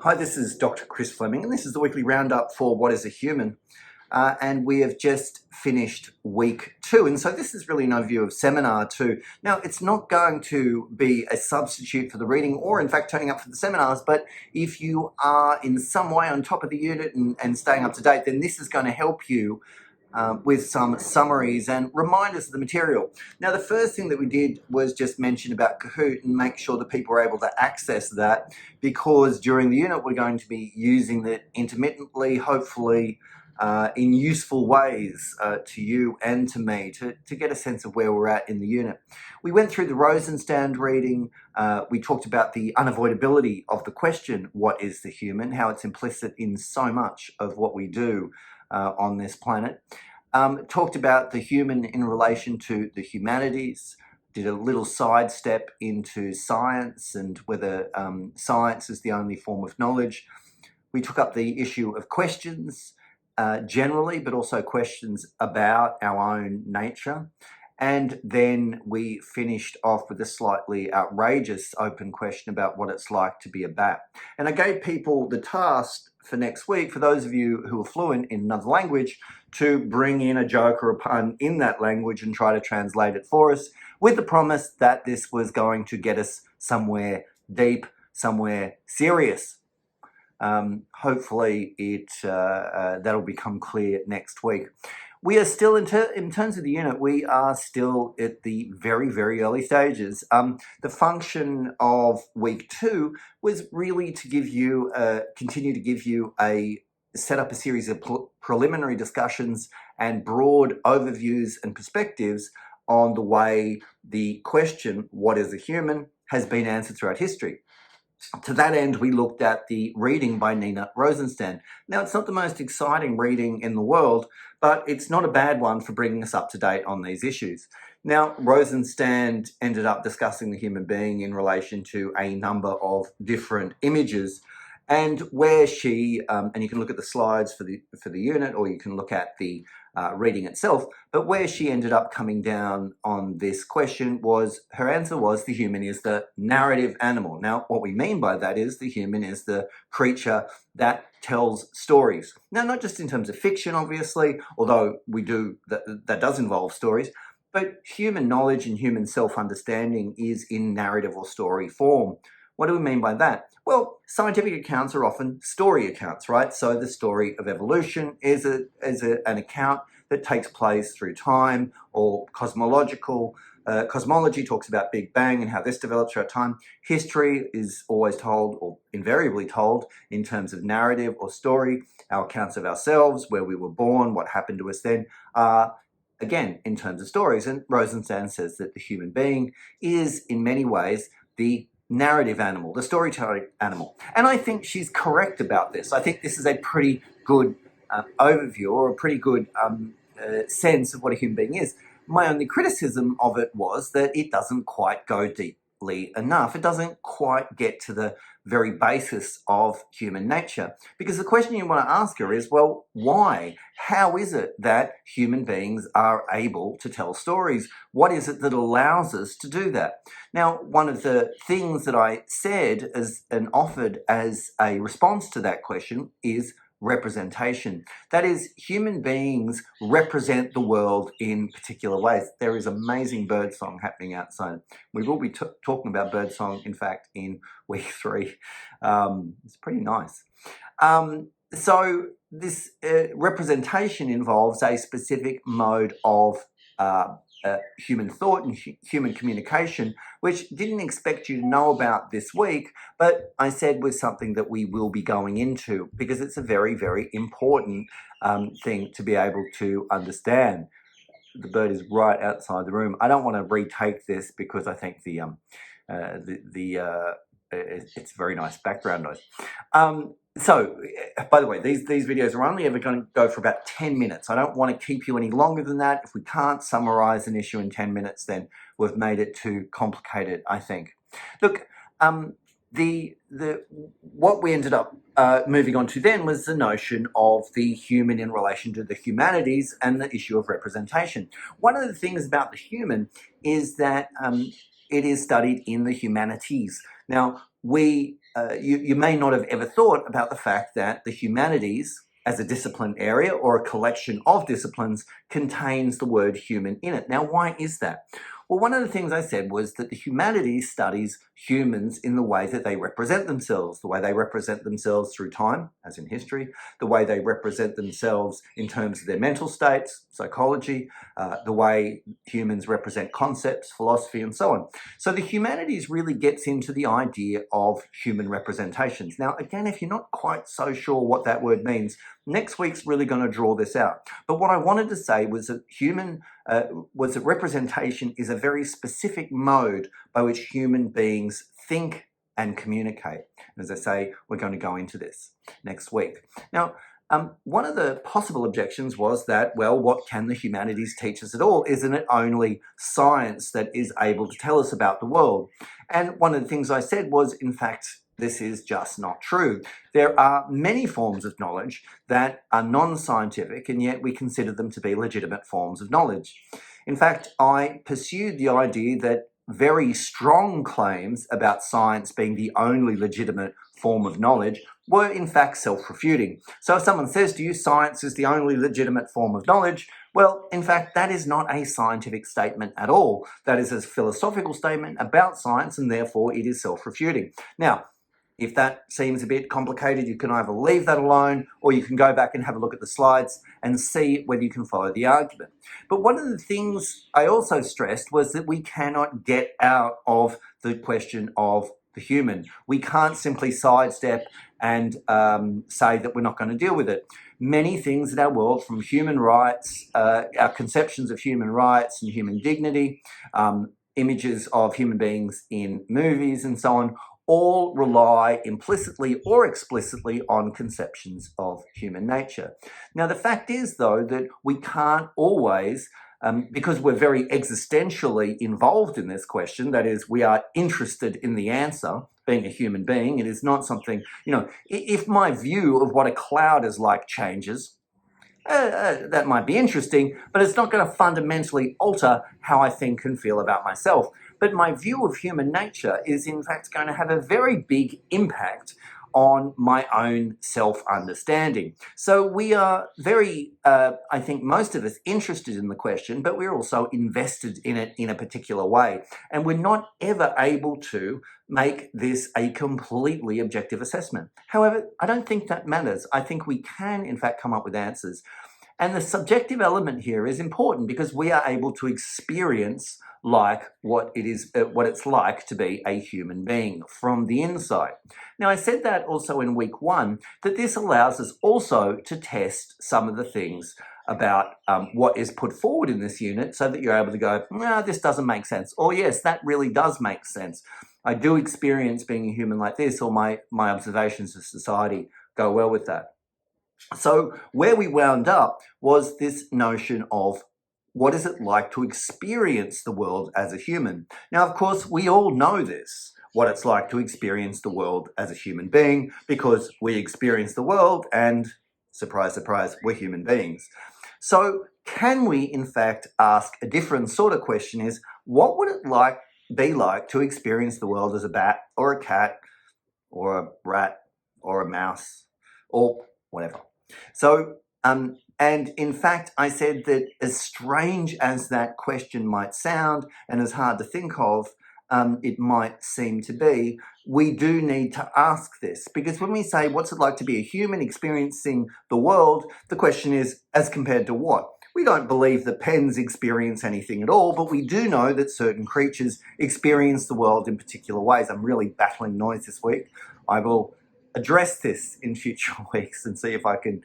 Hi, this is Dr. Chris Fleming, and this is the weekly roundup for What is a Human? And we have just finished week 2, and so this is really an overview of seminar 2. Now, it's not going to be a substitute for the reading or, in fact, turning up for the seminars, but if you are in some way on top of the unit and staying up to date, then this is going to help you with some summaries and reminders of the material. Now, the first thing that we did was just mention about Kahoot and make sure that people are able to access that, because during the unit we're going to be using it intermittently, hopefully in useful ways to you and to me to get a sense of where we're at in the unit. We went through the Rosenstein reading. We talked about the unavoidability of the question, what is the human? How it's implicit in so much of what we do on this planet. Talked about the human in relation to the humanities, did a little sidestep into science and whether science is the only form of knowledge. We took up the issue of questions generally, but also questions about our own nature. And then we finished off with a slightly outrageous open question about what it's like to be a bat. And I gave people the task for next week, for those of you who are fluent in another language, to bring in a joke or a pun in that language and try to translate it for us, with the promise that this was going to get us somewhere deep, somewhere serious. Hopefully that'll become clear next week. We are still, in terms of the unit, we are still at the very, very early stages. The function of week 2 was really to give you, continue to give you set up a series of preliminary discussions and broad overviews and perspectives on the way the question, what is a human, has been answered throughout history. To that end, we looked at the reading by Nina Rosenstein. Now, it's not the most exciting reading in the world, but it's not a bad one for bringing us up to date on these issues. Now, Rosenstein ended up discussing the human being in relation to a number of different images, and where she, and you can look at the slides for the unit, or you can look at the reading itself, but where she ended up coming down on this question was, her answer was, the human is the narrative animal. Now, what we mean by that is the human is the creature that tells stories. Now, not just in terms of fiction, obviously, although that does involve stories, but human knowledge and human self-understanding is in narrative or story form. What do we mean by that? Well, scientific accounts are often story accounts, right? So the story of evolution is an account that takes place through time, or cosmological. Cosmology talks about Big Bang and how this develops throughout time. History is always told, or invariably told, in terms of narrative or story. Our accounts of ourselves, where we were born, what happened to us then, are again in terms of stories. And Rosenstein says that the human being is in many ways the narrative animal, the storytelling animal. And I think she's correct about this. I think this is a pretty good overview, or a pretty good sense of what a human being is. My only criticism of it was that it doesn't quite go deeply enough. It doesn't quite get to the very basis of human nature. Because the question you want to ask her is, well, why? How is it that human beings are able to tell stories? What is it that allows us to do that? Now, one of the things that I said and offered as a response to that question is representation. That is, human beings represent the world in particular ways. There is amazing birdsong happening outside. We will be talking about birdsong, in fact, in week 3. It's pretty nice. So this representation involves a specific mode of human thought and human communication, which didn't expect you to know about this week, but I said was something that we will be going into, because it's a very, very important thing to be able to understand. The bird is right outside the room. I don't want to retake this because I think it's very nice background noise. So, by the way, these videos are only ever going to go for about 10 minutes. I don't want to keep you any longer than that. If we can't summarize an issue in 10 minutes, then we've made it too complicated, I think. Look, what we ended up moving on to then was the notion of the human in relation to the humanities and the issue of representation. One of the things about the human is that it is studied in the humanities. Now, we you may not have ever thought about the fact that the humanities as a discipline area or a collection of disciplines contains the word human in it. Now, why is that? Well, one of the things I said was that the humanities studies humans in the way that they represent themselves, the way they represent themselves through time, as in history, the way they represent themselves in terms of their mental states, psychology, the way humans represent concepts, philosophy, and so on. So the humanities really gets into the idea of human representations. Now, again, if you're not quite so sure what that word means, next week's really going to draw this out. But what I wanted to say was that representation is a very specific mode by which human beings think and communicate. And as I say, we're going to go into this next week. Now, one of the possible objections was that, well, what can the humanities teach us at all? Isn't it only science that is able to tell us about the world? And one of the things I said was, in fact, this is just not true. There are many forms of knowledge that are non-scientific, and yet we consider them to be legitimate forms of knowledge. In fact, I pursued the idea that very strong claims about science being the only legitimate form of knowledge were in fact self-refuting. So if someone says to you science is the only legitimate form of knowledge, well, in fact, that is not a scientific statement at all. That is a philosophical statement about science, and therefore it is self-refuting. Now, if that seems a bit complicated, you can either leave that alone or you can go back and have a look at the slides and see whether you can follow the argument. But one of the things I also stressed was that we cannot get out of the question of the human. We can't simply sidestep and say that we're not going to deal with it. Many things in our world, from human rights, our conceptions of human rights and human dignity, images of human beings in movies and so on, all rely implicitly or explicitly on conceptions of human nature. Now, the fact is, though, that we can't always, because we're very existentially involved in this question, that is, we are interested in the answer, being a human being. It is not something, if my view of what a cloud is like changes, that might be interesting, but it's not going to fundamentally alter how I think and feel about myself. But my view of human nature is in fact going to have a very big impact on my own self-understanding. So we are very, I think most of us, interested in the question, but we're also invested in it in a particular way. And we're not ever able to make this a completely objective assessment. However, I don't think that matters. I think we can, in fact, come up with answers. And the subjective element here is important because we are able to experience what it's like to be a human being from the inside. Now, I said that also in week 1, that this allows us also to test some of the things about what is put forward in this unit so that you're able to go, no, this doesn't make sense. Or yes, that really does make sense. I do experience being a human like this, or my observations of society go well with that. So where we wound up was this notion of what is it like to experience the world as a human? Now, of course, we all know this, what it's like to experience the world as a human being, because we experience the world and, surprise, surprise, we're human beings. So can we, in fact, ask a different sort of question is, what would it be like to experience the world as a bat or a cat or a rat or a mouse or whatever? So, and in fact, I said that as strange as that question might sound and as hard to think of it might seem to be, we do need to ask this. Because when we say, what's it like to be a human experiencing the world, the question is, as compared to what? We don't believe that pens experience anything at all, but we do know that certain creatures experience the world in particular ways. I'm really battling noise this week. I will address this in future weeks and see if I can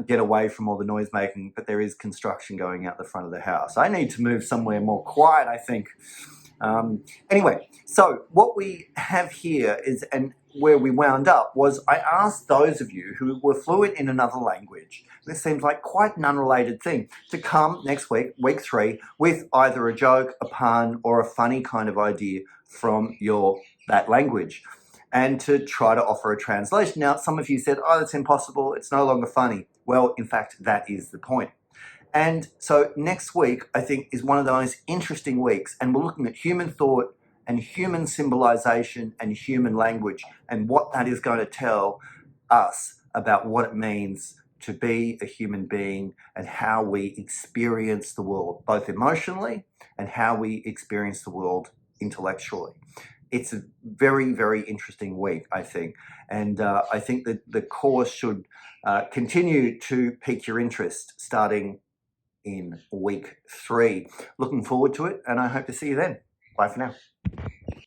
get away from all the noise making, but there is construction going out the front of the house. I need to move somewhere more quiet, I think. Anyway, so what we have here is, and where we wound up was, I asked those of you who were fluent in another language, this seems like quite an unrelated thing, to come next week, week 3, with either a joke, a pun, or a funny kind of idea from that language, and to try to offer a translation. Now, some of you said, oh, that's impossible, it's no longer funny. Well, in fact, that is the point. And so next week, I think, is one of the most interesting weeks, and we're looking at human thought and human symbolization and human language, and what that is going to tell us about what it means to be a human being and how we experience the world, both emotionally and how we experience the world intellectually. It's a very, very interesting week, I think. And I think that the course should continue to pique your interest starting in week 3. Looking forward to it, and I hope to see you then. Bye for now.